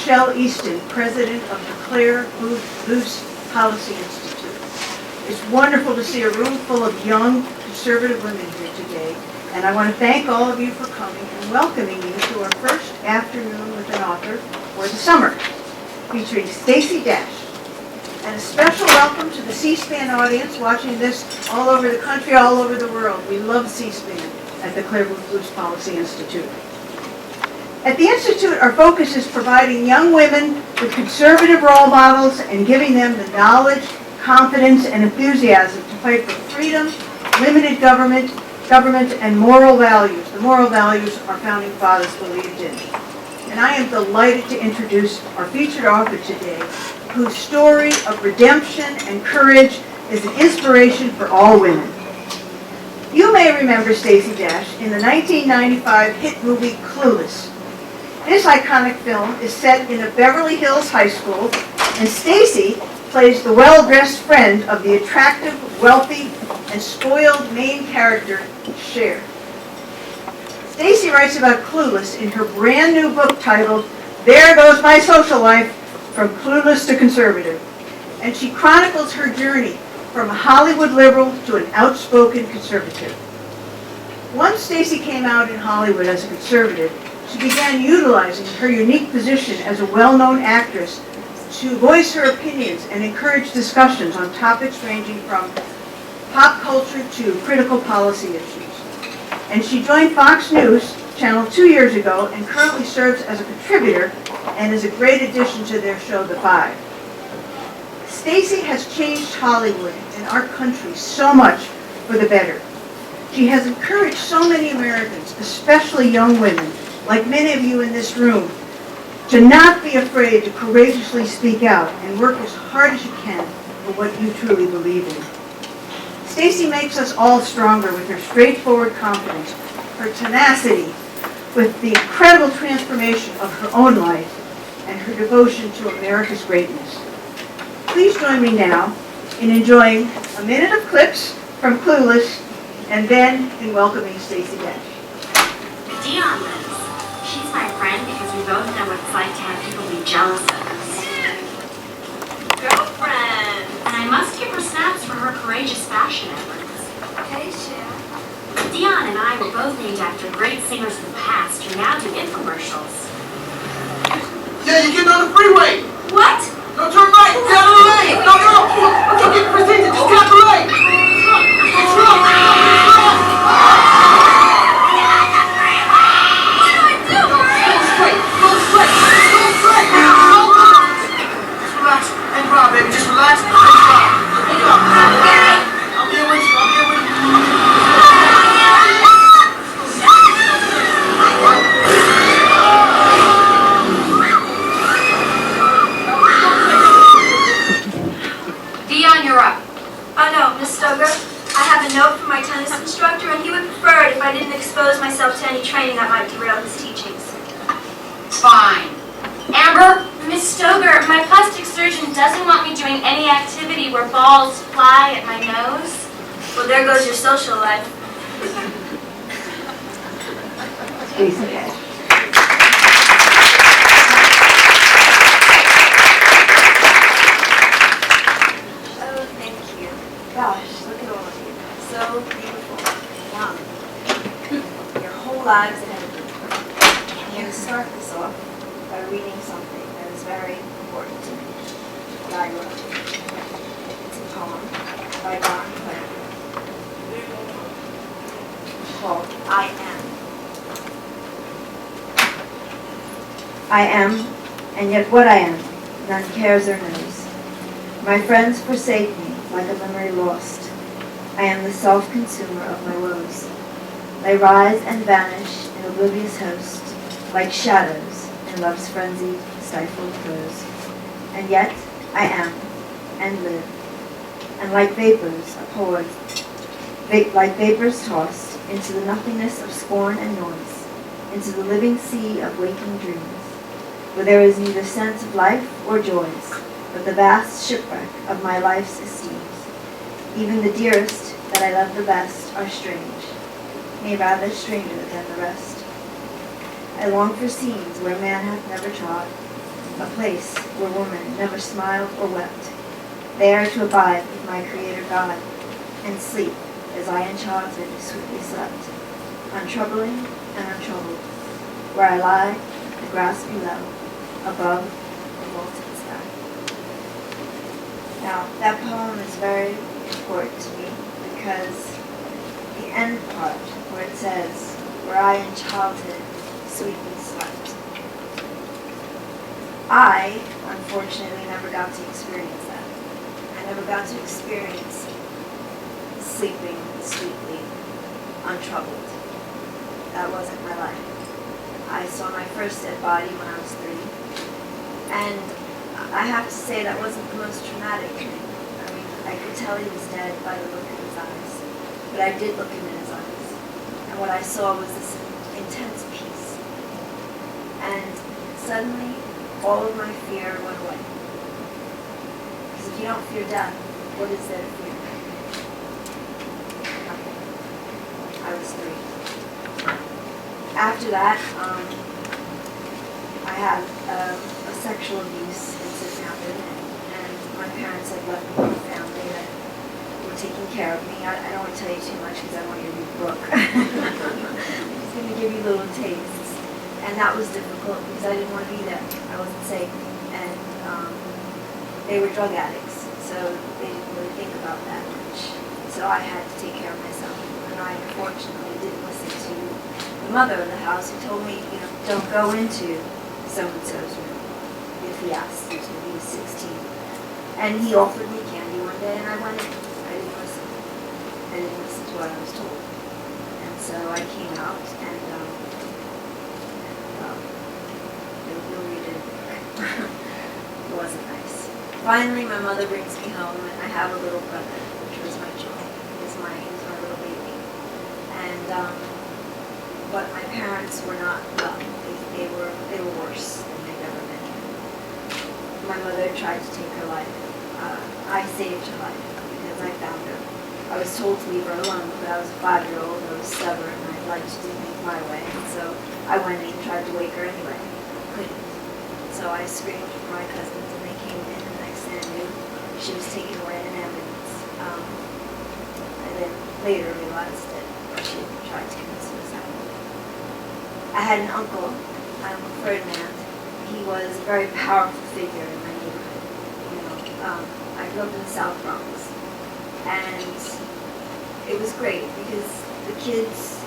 Michelle Easton, president of the Claire Luce Policy Institute. It's wonderful to see a room full of young, conservative women here today, and I want to thank all of you for coming and welcoming you to our first afternoon with an author for the summer, featuring Stacey Dash. And a special welcome to the C-SPAN audience watching this all over the country, all over the world. We love C-SPAN at the Claire Luce Policy Institute. At the Institute, our focus is providing young women with conservative role models and giving them the knowledge, confidence, and enthusiasm to fight for freedom, limited government, and moral values. The moral values our founding fathers believed in. And I am delighted to introduce our featured author today, whose story of redemption and courage is an inspiration for all women. You may remember Stacey Dash in the 1995 hit movie Clueless. This iconic film is set in a Beverly Hills high school, and Stacey plays the well-dressed friend of the attractive, wealthy, and spoiled main character, Cher. Stacey writes about Clueless in her brand new book titled, There Goes My Social Life, From Clueless to Conservative. And she chronicles her journey from a Hollywood liberal to an outspoken conservative. Once Stacey came out in Hollywood as a conservative, she began utilizing her unique position as a well-known actress to voice her opinions and encourage discussions on topics ranging from pop culture to critical policy issues. And she joined Fox News Channel 2 years ago and currently serves as a contributor and is a great addition to their show, The Five. Stacey has changed Hollywood and our country so much for the better. She has encouraged so many Americans, especially young women, like many of you in this room, to not be afraid to courageously speak out and work as hard as you can for what you truly believe in. Stacey makes us all stronger with her straightforward confidence, her tenacity, with the incredible transformation of her own life, and her devotion to America's greatness. Please join me now in enjoying a minute of clips from Clueless, and then in welcoming Stacey Dash. Dion lives. She's my friend because we both know what it's like to have people be jealous of us. Girlfriend! And I must give her snaps for her courageous fashion efforts. Hey, Cher. Dion and I were both named after great singers of the past who now do infomercials. Yeah, you're getting on the freeway! What? No, turn right! Get out of the lane! No! Don't get presented! Just get out the lane! It's wrong! Baby, just relax. I'll be here with you. Dion, you're up. Oh no, Miss Stoker. I have a note from my tennis instructor, and he would prefer it if I didn't expose myself to any training that might derail his teachings. Fine. Amber? Miss Stoker, my plastic surgeon doesn't want me doing any activity where balls fly at my nose. Well, there goes your social life. Stacey Dash. Oh, thank you. Gosh, look at all of you. So beautiful. Young. Your whole lives ahead of you. I'm going to start this off by reading something that is very important to me, that I wrote. It's a poem by Don Clare called I Am. I am, and yet what I am, none cares or knows. My friends forsake me like a memory lost. I am the self-consumer of my woes. They rise and vanish in oblivious host, like shadows in love's frenzied, stifled throes. And yet I am, and live, and like vapors abhorred, like vapors tossed into the nothingness of scorn and noise, into the living sea of waking dreams, where there is neither sense of life or joys, but the vast shipwreck of my life's esteems. Even the dearest that I love the best are strange, nay rather stranger than the rest. I long for scenes where man hath never trod, a place where woman never smiled or wept, there to abide with my Creator God, and sleep as I in childhood sweetly slept, untroubling and untroubled, where I lie, the grass below, above the vaulted sky. Now, that poem is very important to me because the end part, where it says, where I in childhood sweetly slept. I, unfortunately, never got to experience that. I never got to experience sleeping sweetly, untroubled. That wasn't my life. I saw my first dead body when I was 3, and I have to say that wasn't the most traumatic thing. I mean, I could tell he was dead by the look in his eyes, but I did look him in his eyes, and what I saw was this intense peace. And suddenly, all of my fear went away. Because if you don't fear death, what is there to fear? Nothing. I was 3. After that, I had a sexual abuse incident happen, and my parents had left me with a family that were taking care of me. I don't want to tell you too much because I want you to read the book. I'm just going to give you little tastes. And that was difficult because I didn't want to be there. I wasn't safe. And they were drug addicts, so they didn't really think about that much. So I had to take care of myself. And I unfortunately didn't listen to the mother of the house who told me, don't go into so-and-so's room if he asked you to. He was 16. And he offered me candy one day and I went in. I didn't listen. I didn't listen to what I was told. And so I came out and it wasn't nice. Finally, my mother brings me home, and I have a little brother, which was my joy. He was my little baby. And but my parents were not well. They were worse than they've ever been. My mother tried to take her life. I saved her life because I found her. I was told to leave her alone, but I was a 5-year-old. I was stubborn, and I liked to do things my way. And so I went in and tried to wake her anyway. Couldn't. So I screamed for my cousins, and they came in, and next thing I knew, she was taken away in an ambulance. And then later realized that she had tried to commit suicide. I had an uncle, Uncle Ferdinand. He was a very powerful figure in my neighborhood. I grew up in the South Bronx, and it was great because the kids,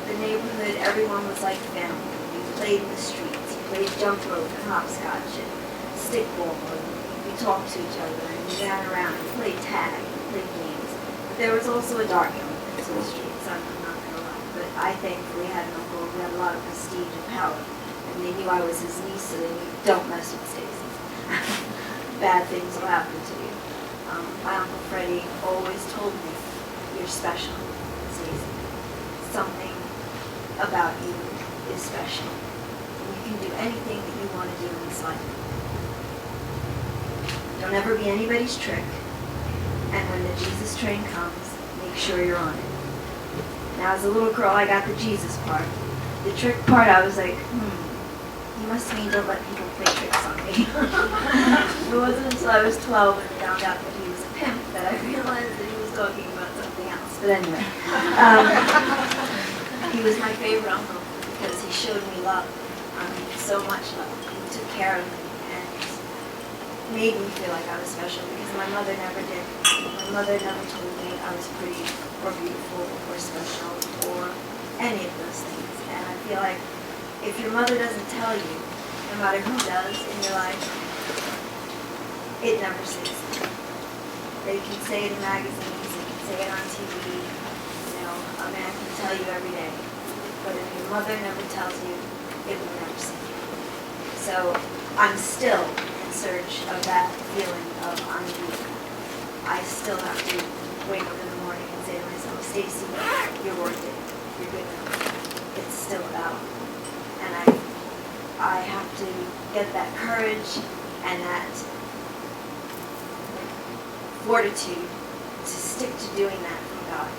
the neighborhood, everyone was like family. We played in the streets. Played jump rope and hopscotch and stickball, and we talked to each other and we ran around and played tag and played games. But there was also a dark element to the streets, I'm not going to lie. But I thankfully had an uncle who had a lot of prestige and power, and they knew I was his niece, so they knew, don't mess with Stacey. Bad things will happen to you. My Uncle Freddie always told me, you're special, Stacey. Something about you is special. You can do anything that you want to do in this life. Don't ever be anybody's trick. And when the Jesus train comes, make sure you're on it. Now, as a little girl, I got the Jesus part. The trick part, I was like, you must mean don't let people play tricks on me. It wasn't until I was 12 and found out that he was a pimp that I realized that he was talking about something else. But anyway, he was my favorite uncle because he showed me love. So much love. He took care of me and made me feel like I was special because my mother never did. My mother never told me I was pretty or beautiful or special or any of those things. And I feel like if your mother doesn't tell you, no matter who does in your life, it never sits. They can say it in magazines, they can say it on TV, a man can tell you every day. But if your mother never tells you, it will never sink. So I'm still in search of that feeling of I'm beautiful. I still have to wake up in the morning and say to myself, Stacey, you're worth it. You're good enough. It's still about. And I have to get that courage and that fortitude to stick to doing that from God.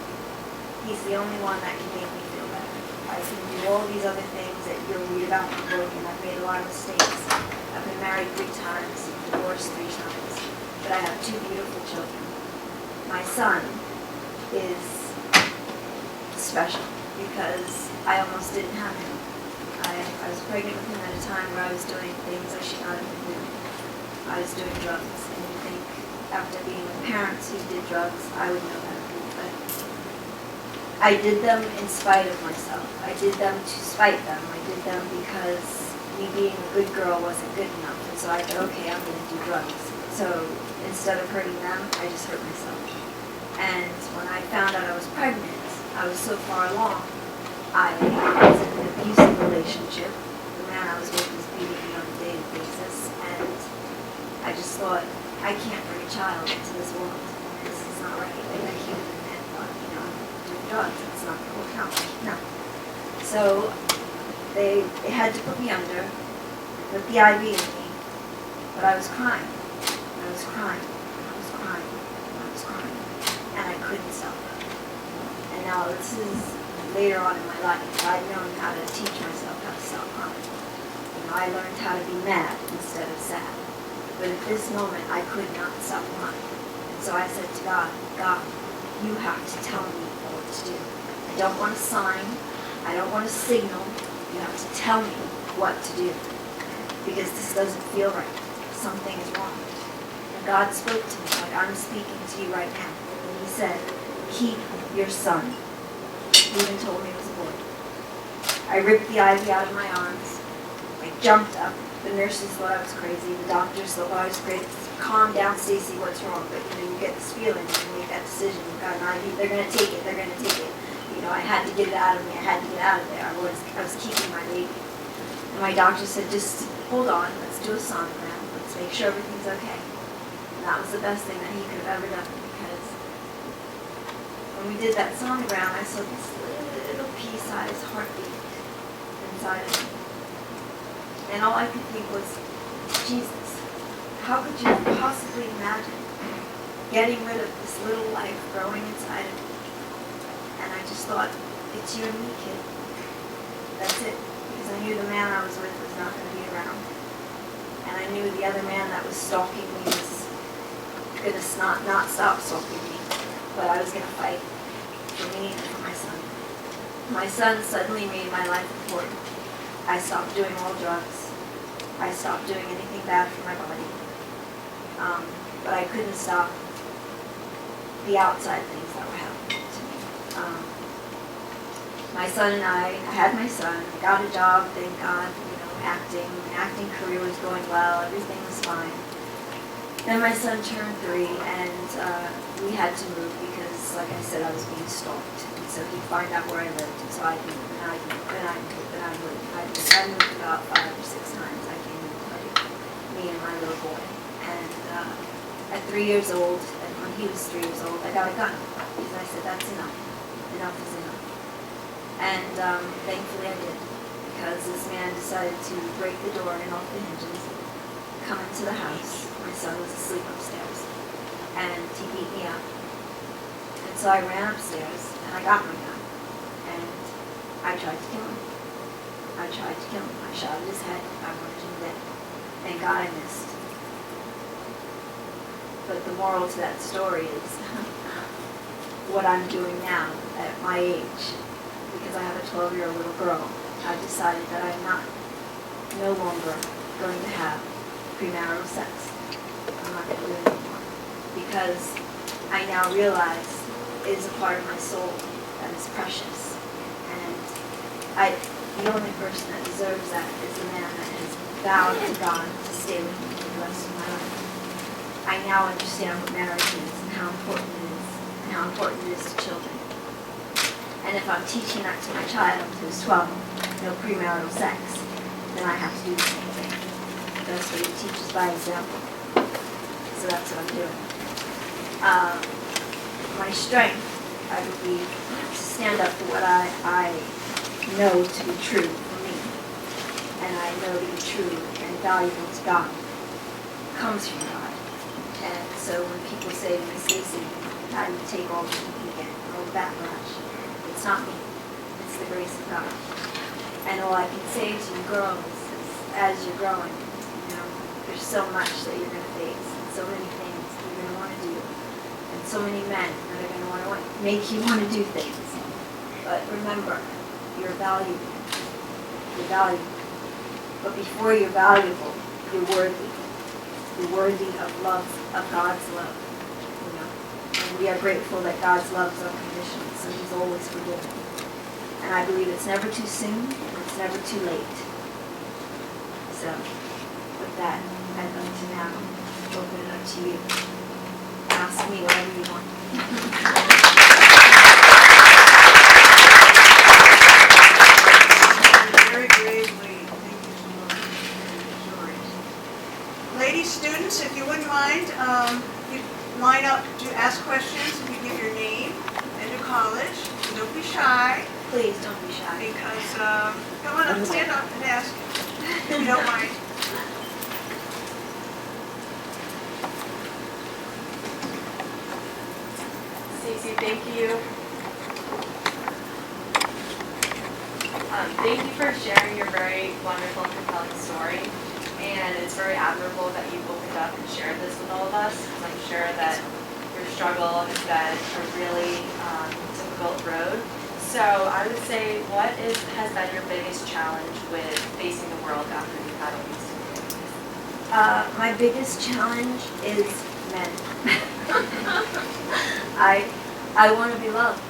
He's the only one that can make me feel better. I can do all these other things that you'll read about in the book, and I've made a lot of mistakes. I've been married 3 times, divorced 3 times, but I have 2 beautiful children. My son is special because I almost didn't have him. I was pregnant with him at a time where I was doing things I should not have been doing. I was doing drugs, and you think after being with parents who did drugs, I would know better. But I did them in spite of myself. I did them to spite them. I did them because me being a good girl wasn't good enough. And so I thought, okay, I'm going to do drugs. So instead of hurting them, I just hurt myself. And when I found out I was pregnant, I was so far along. I was in an abusive relationship. The man I was with was beating me on a daily basis. And I just thought, I can't bring a child into this world. This is not right. Like I can't and thought, I'm doing drugs. It's not going to work out. No. So they had to put me under, put the IV in me, but I was crying. I was crying. I was crying. I was crying. And I couldn't stop. And now this is later on in my life. I've known how to teach myself how to stop crying. I learned how to be mad instead of sad. But at this moment, I could not stop crying. And so I said to God, God, you have to tell me what to do. I don't want a sign. I don't want a signal. You have to tell me what to do. Because this doesn't feel right. Something is wrong. And God spoke to me like I'm speaking to you right now. And he said, keep your son. He even told me it was a boy. I ripped the IV out of my arms. I jumped up. The nurses thought I was crazy. The doctors thought I was crazy. Calm down, Stacey, what's wrong? But you get this feeling, you make that decision. You've got an IV, they're going to take it, they're going to take it. I had to get it out of me. I had to get out of there. I was keeping my baby. And my doctor said, just hold on, let's do a sonogram. Let's make sure everything's okay. And that was the best thing that he could have ever done, because when we did that sonogram, I saw this little pea-sized heartbeat inside of me. And all I could think was, Jesus, how could you possibly imagine getting rid of this little life growing inside of me? And I just thought, it's you and me, kid. That's it. Because I knew the man I was with was not going to be around. And I knew the other man that was stalking me was going to not stop stalking me. But I was going to fight for me and for my son. My son suddenly made my life important. I stopped doing all drugs. I stopped doing anything bad for my body. But I couldn't stop the outside things that were happening to me. My son and I had my son, I got a job, thank God, acting. My acting career was going well, everything was fine. Then my son turned 3 and we had to move because, like I said, I was being stalked. And so he'd find out where I lived, and so I'd move, and I'd move, and I'd move, and I'd move. I moved about 5 or 6 times. I came in with me and my little boy. And at 3 years old, and when he was 3 years old, I got a gun. Because I said, that's enough. Enough is enough. And thankfully I did. Because this man decided to break the door and off the hinges, come into the house. My son was asleep upstairs. And he beat me up. And so I ran upstairs, and I got my gun. And I tried to kill him. I tried to kill him. I shot at his head. I wanted him dead. Thank God I missed. But the moral to that story is what I'm doing now at my age, because I have a 12-year-old little girl. I've decided that I'm no longer going to have premarital sex. I'm not going to do it anymore. Because I now realize it is a part of my soul that is precious. And the only person that deserves that is the man that has vowed to God to stay with me for the rest of my life. I now understand what marriage is and how important it is, and how important it is to children. And if I'm teaching that to my child who's 12, no premarital sex, then I have to do the same thing. That's what he teaches by example. So that's what I'm doing. My strength, I believe, to stand up for what I know to be true for me, and I know to be true and valuable to God, comes from God. And so when people say to me, Stacey, how do you take all the heat you get, all the backlash? It's not me. It's the grace of God. And all I can say to you girls is, as you're growing, there's so much that you're going to face, and so many things you're going to want to do, and so many men that are going to want to make you want to do things. But remember, you're valuable. You're valuable. But before you're valuable, you're worthy. You're worthy of love, of God's love. You know? And we are grateful that God's love is unconditional, so He's always forgiving. And I believe it's never too soon, and it's never too late. So, with that, I'd like to now open it up to you. Ask me whatever you want. Very bravely. Thank you so much. Stories. Ladies, students, if you wouldn't mind, you line up to ask questions. You give your name and your college. Don't be shy, Please don't be shy. because, come on up, stand up and ask, if you don't mind. Stacey, thank you. Thank you for sharing your very wonderful and compelling story. And it's very admirable that you opened up and shared this with all of us, because I'm sure that your struggle has been a really difficult road. So I would say, what has been your biggest challenge with facing the world after you've had all these experiences? My biggest challenge is men. I want to be loved.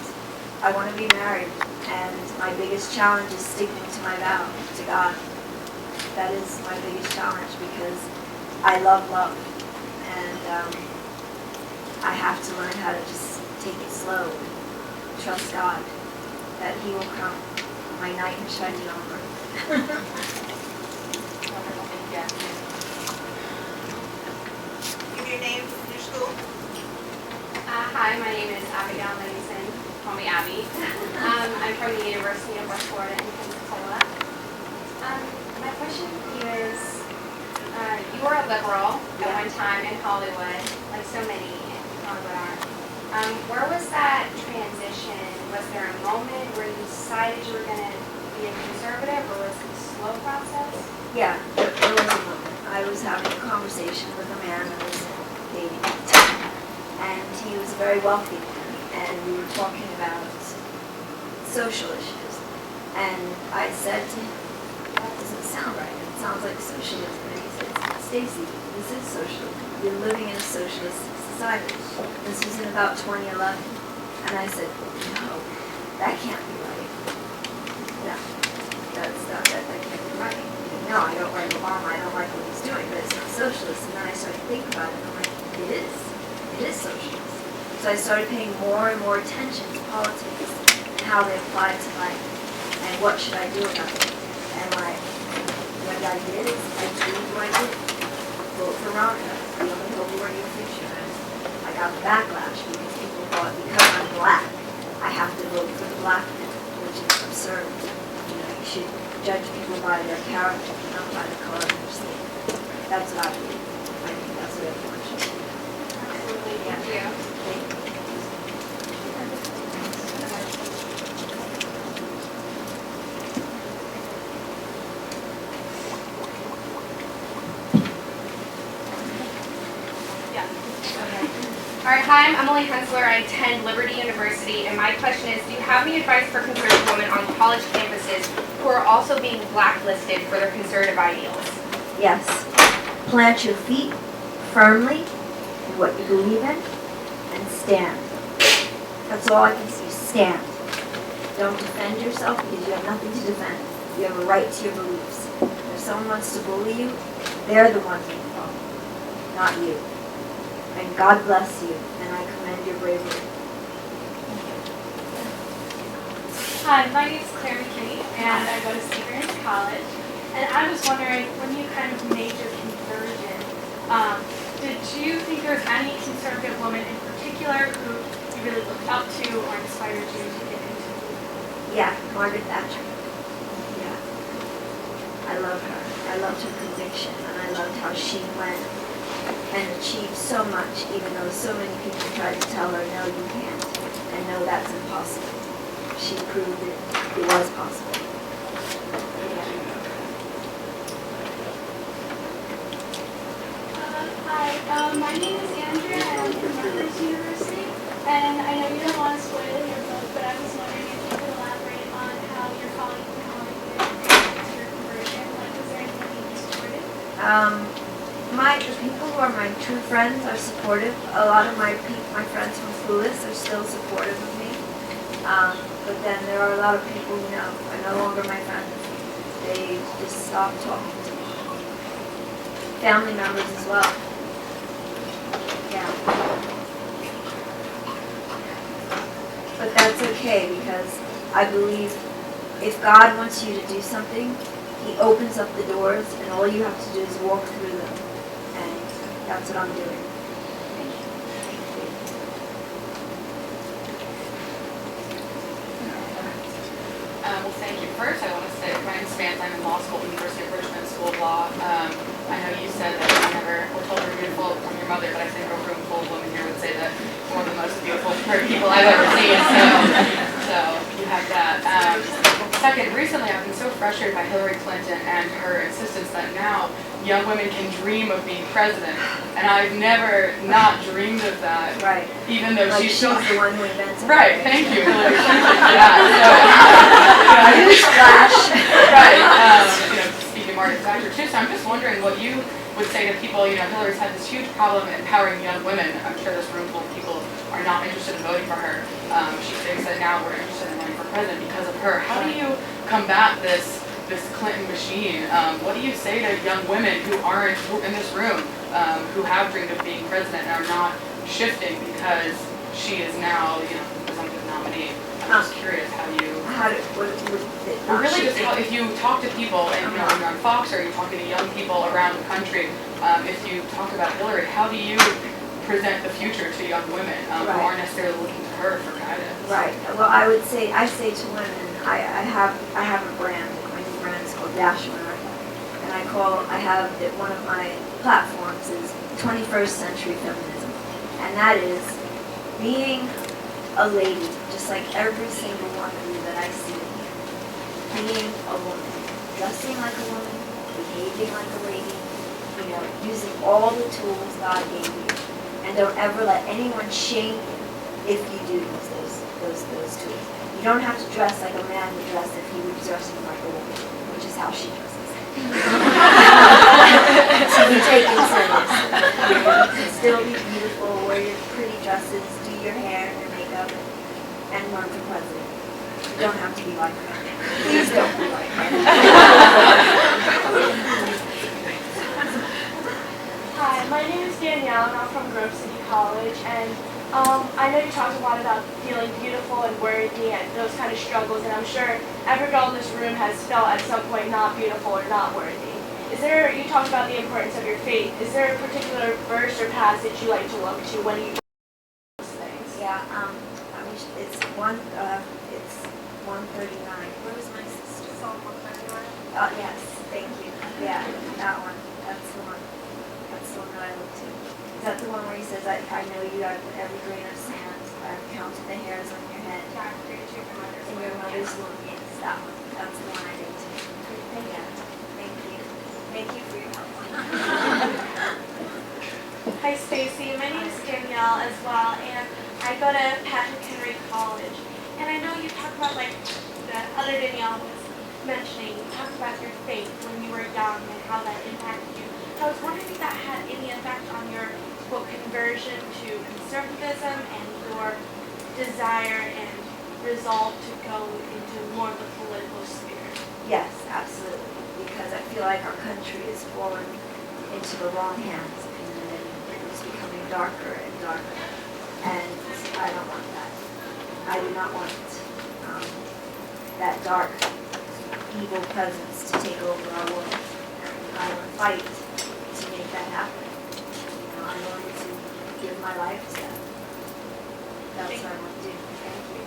I want to be married. And my biggest challenge is sticking to my vow to God. That is my biggest challenge, because I love love. And I have to learn how to just take it slow. Trust God that He will come. My knight in shining armor. Wonderful, thank you. Give your name and your school. Hi, my name is Abigail Livingston. Call me Abby. I'm from the University of West Florida in Pensacola. My question is, you were a liberal at one time in Hollywood, like so many in Hollywood are. Where was that transition? Was there a moment where you decided you were going to be a conservative, or was it a slow process? Yeah, there was a moment. I was having a conversation with a man I was dating at the time, and he was a very wealthy man, and we were talking about social issues. And I said to him, that doesn't sound right. It sounds like socialism. And he said, Stacey, this is socialism. You're living in a socialist society. This was in about 2011. And I said, no, that can't be right. No, that can't be right. No, I don't like Obama, I don't like what he's doing, but it's not socialist. And then I started thinking about it, and I'm like, it is socialist. So I started paying more and more attention to politics and how they apply to life, and what should I do about it. And what I did is, I did what I did. Vote for Veronica. The only hope for your future. I got backlash because people thought because I'm black, I have to vote for the black man, which is absurd. You know, you should judge people by their character, not by the color of their skin. That's what I believe. I think that's what everyone should do. Absolutely, thank you. Thank you. All right, hi, I'm Emily Hensler. I attend Liberty University, and my question is, do you have any advice for conservative women on college campuses who are also being blacklisted for their conservative ideals? Yes. Plant your feet firmly in what you believe in and stand. That's all I can see. Stand. Don't defend yourself because you have nothing to defend. You have a right to your beliefs. If someone wants to bully you, they're the ones in the problem, not you. And God bless you, and I commend your bravery. Hi, my name is Claire McKinney, and I go to Stevens College. And I was wondering, when you kind of made your conversion, did you think there was any conservative woman in particular who you really looked up to or inspired you to get into? Yeah, Margaret Thatcher. Yeah. I love her. I loved her conviction, and I loved how she went and achieved so much, even though so many people tried to tell her, no, you can't, and no, that's impossible. She proved it was possible. Yeah. My name is Andrea, and I'm from Rutgers University. And I know you don't want to spoil your book, but I was wondering if you could elaborate on how your colleagues and colleagues to your conversion. Like, was there anything you supported? The people who are my true friends are supportive. A lot of my friends from Clueless are still supportive of me. But then there are a lot of people who know are no longer my friends. They just stopped talking to me. Family members as well. Yeah. But that's okay, because I believe if God wants you to do something, He opens up the doors, and all you have to do is walk through them. And that's what I'm doing. Thank you. Well, thank you. First, I want to say my name is Samantha. I'm in law school at the University of Richmond School of Law. I know you said that you never were told you were beautiful from your mother, but I think a room full of women here would say that you're one of the most beautiful people I've ever seen. So you have that. Second, recently I've been so frustrated by Hillary Clinton and her insistence that now young women can dream of being president, and I've never not dreamed of that. Right. Even though Like she's she's the one who invented it. right. Thank you, Hillary Clinton. Yeah. Newsflash. Right. Speaking of Margaret Thatcher too, so I'm just wondering what you would say to people. Hillary's had this huge problem empowering young women. I'm sure this room full of people are not interested in voting for her. She thinks that now we're interested in running for president because of her. How do you combat this Clinton machine? What do you say to young women who aren't in this room, who have dreamed of being president and are not shifting because she is now, the presumptive nominee? I'm just curious how you. Or really just how, if you talk to people, and when you're on Fox or you're talking to young people around the country, if you talk about Hillary, how do you present the future to young women who aren't necessarily looking to her for guidance? Right. Well, I say to women, I have a brand. My new brand is called Dash America, and I have it, one of my platforms is 21st century feminism, and that is being a lady, just like every single one of you that I see in here. Being a woman, dressing like a woman, behaving like a lady, using all the tools God gave you, and don't ever let anyone shame you if you do use those tools. You don't have to dress like a man would dress if he was dressing like a woman, which is how she dresses. To be taken seriously. You can still be beautiful, wear your pretty dresses, do your hair and your makeup, and run for president. You don't have to be like her. Please don't be like her. Hi, my name is Danielle, and I'm from Grove City College. And I know you talked a lot about feeling beautiful and worthy and those kind of struggles, and I'm sure every girl in this room has felt at some point not beautiful or not worthy. You talked about the importance of your faith. Is there a particular verse or passage you like to look to when you do those things? Yeah, it's 139. Where was my sister? Psalm 139. Oh, yes, thank you. Yeah, that one. That's the one. That's the one that I look to. Is that the one where he says, I know you out of every grain of sand, I've counted the hairs on your head. In your mother's womb. Yes, that one. That's the one I go to. Yeah, thank you. Thank you for your help. Hi, Stacey. My name is Danielle as well, and I go to Patrick Henry College. And I know you talked about, like the other Danielle was mentioning, you talked about your faith when you were young and how that impacted you. I was wondering if that had any effect on your conversion to conservatism and your desire and resolve to go into more of the political sphere. Yes, absolutely. Because I feel like our country is falling into the wrong hands, and it's becoming darker and darker. And I don't want that. I do not want that dark, evil presence to take over our world. And I want to fight to make that happen. I'm going to give my life to that. That's what I want to do. Thank you.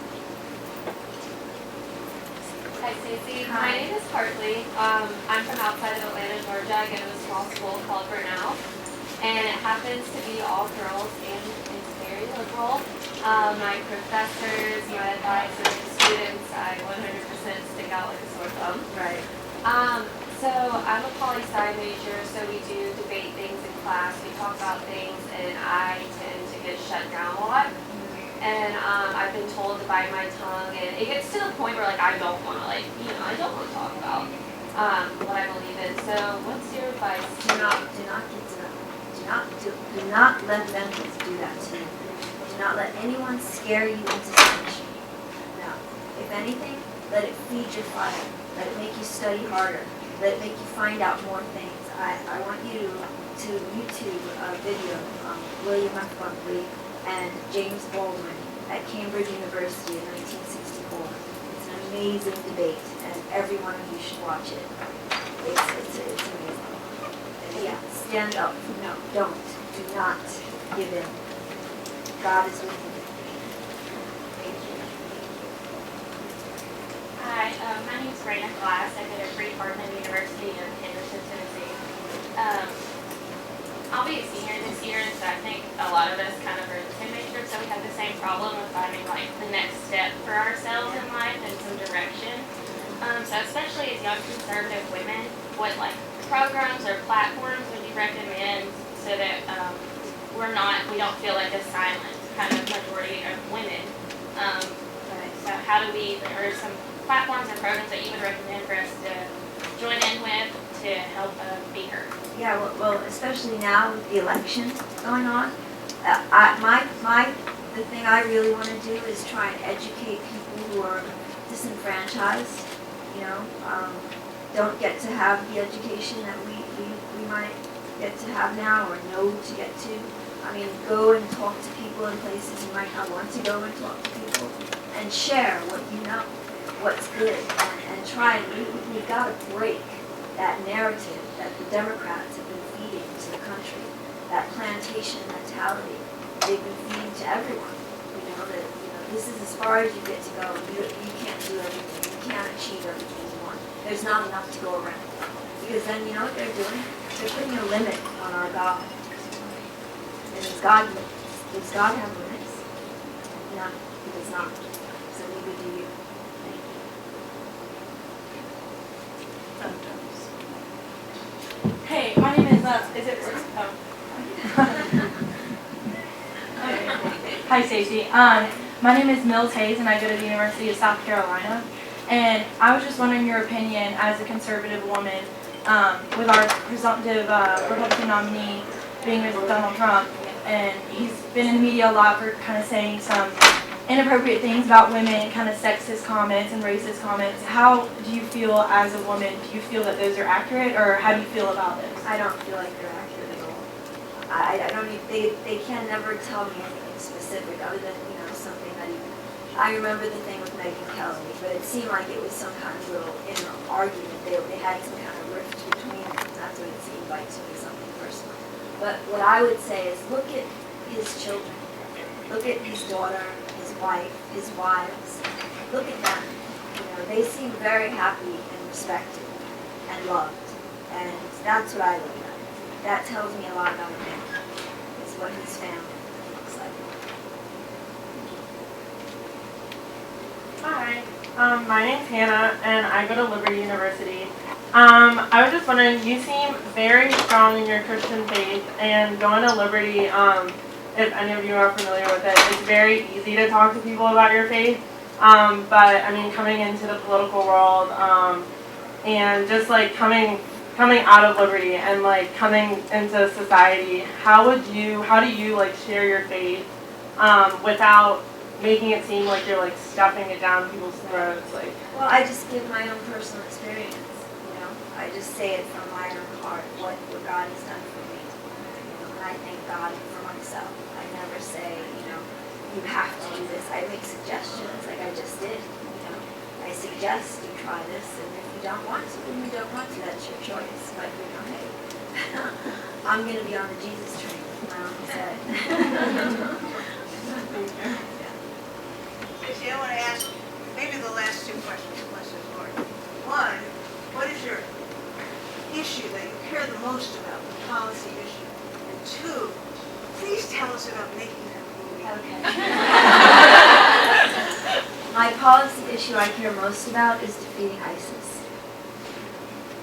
Hi, Stacey. Hi. My name is Hartley. I'm from outside of Atlanta, Georgia. I go to a small school called Burnell, and it happens to be all girls, and it's very liberal. My professors, my advisors, students, I 100% stick out like a sore thumb. Right. So I'm a poli-sci major, so we do debate things in class. class, we talk about things, and I tend to get shut down a lot. And I've been told to bite my tongue, and it gets to the point where like I don't want to I don't want to talk about what I believe in. So what's your advice? Do not get to them. Do not let them do that to you. Do not let anyone scare you into submission. No. If anything, let it feed your fire. Let it make you study harder. Let it make you find out more things. I want you to YouTube a video of William F. Buckley and James Baldwin at Cambridge University in 1964. It's an amazing debate, and every one of you should watch it. It's amazing. And yeah, stand up. No, don't. Do not give in. God is with you. Thank you. Hi, my name is Raina Glass. I go to Freeport University in Henderson, Tennessee. I'll be a senior this year, and so I think a lot of us kind of are the same age group, so we have the same problem with finding like the next step for ourselves in life and some direction. So especially as young conservative women, what like programs or platforms would you recommend so that we don't feel like a silent kind of majority of women? So how do or some platforms or programs that you would recommend for us to join in with to help be heard? Yeah, well, especially now with the election going on, the thing I really want to do is try and educate people who are disenfranchised, don't get to have the education that we might get to have now or know to get to. I mean, go and talk to people in places you might not want to go and talk to people, and share what you know, what's good, and try and we've got to break that narrative that the Democrats have been feeding to the country, that plantation mentality they've been feeding to everyone. That this is as far as you get to go. You can't do everything. You can't achieve everything you want. There's not enough to go around. Because then you know what they're doing? They're putting a limit on our God. And does God have limits? No, he does not. So neither do you. Thank you. Hey, my name is it Rose? Oh. Hi, Stacey. My name is Mills Hayes, and I go to the University of South Carolina. And I was just wondering your opinion as a conservative woman with our presumptive Republican nominee being Donald Trump. And he's been in the media a lot for kind of saying some inappropriate things about women, kind of sexist comments and racist comments. How do you feel as a woman? Do you feel that those are accurate, or how do you feel about this? I don't feel like they're accurate at all. I don't even, they can never tell me anything specific other than, something that even, I remember the thing with Megyn Kelly, but it seemed like it was some kind of little inner argument. They had some kind of rift between them. That's what it seemed like to me, something personal. But what I would say is look at his children. Look at his daughter, his wife, his wives. Look at them. They seem very happy and respected and loved. And that's what I look at. That tells me a lot about a man. It's what his family looks like. Hi, my name's Hannah, and I go to Liberty University. I was just wondering, you seem very strong in your Christian faith, and going to Liberty, if any of you are familiar with it, it's very easy to talk to people about your faith. But I mean, coming into the political world, and just like coming out of Liberty and like coming into society, how do you like share your faith without making it seem like you're like stuffing it down people's throats? Like, well, I just give my own personal experience. I just say it from my own heart, what God has done for me. And I thank God for myself. I never say, you have to do this. I make suggestions like I just did. I suggest you try this, and if you don't want to, then you don't want to. That's your choice. But hey, I'm going to be on the Jesus train with my own set. Stacey, I want to ask maybe the last two questions, bless his Lord. One, what is your issue that you care the most about, the policy issue? And two, please tell us about making that movie. Okay. My policy issue I care most about is defeating ISIS.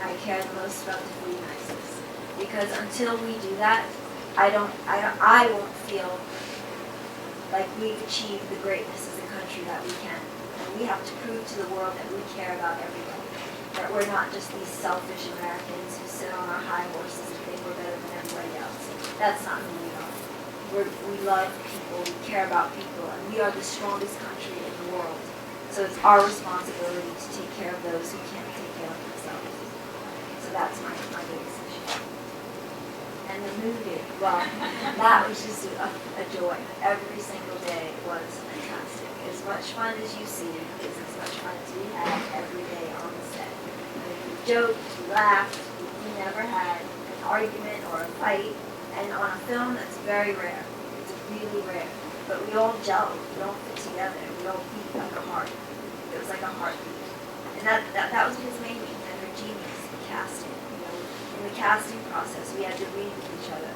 I care the most about defeating ISIS. Because until we do that, I won't feel like we've achieved the greatness as a country that we can. And we have to prove to the world that we care about everybody. That we're not just these selfish Americans who sit on our high horses and think we're better than everybody else. That's not who we are. We love people, we care about people, and we are the strongest country in the world. So it's our responsibility to take care of those who can't take care of themselves. So that's my biggest issue. And the movie, well, that was just a joy. Every single day was fantastic. As much fun as you see is as much fun as we had every day on the set. I mean, we joked, we laughed, we never had an argument or a fight. And on a film, that's very rare. It's really rare. But we all gelled, we all fit together, we all beat like a heart. It was like a heartbeat. And that was his main and her genius in casting. You know, in the casting process, we had to read with each other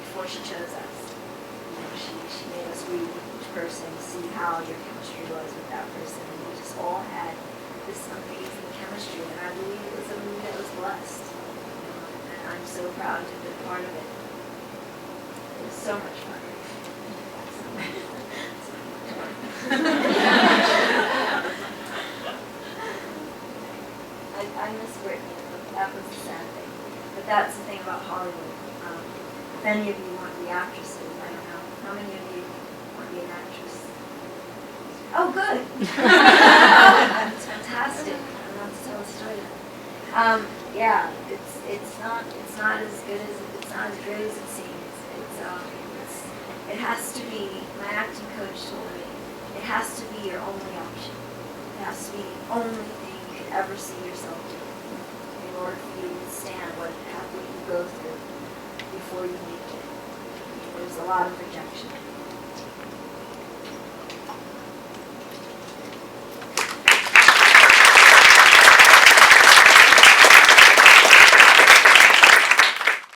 before she chose us. You know, she made us read with each person, see how your chemistry was with that person. And we just all had this amazing chemistry. And I believe it was a movie that was blessed. You know, and I'm so proud to have been part of it. It was so much fun. I miss Brittany, that was the sad thing. But that's the thing about Hollywood. If any of you want to be actresses, I don't know. How many of you want to be an actress? Oh, good. That's fantastic. I don't have to tell a story. Yeah, it's not as good as it's not as great as it seems. It has to be. My acting coach told me it has to be your only option. It has to be the only thing you could ever see yourself doing in order for you to withstand what you go through before you make it. There's a lot of rejection.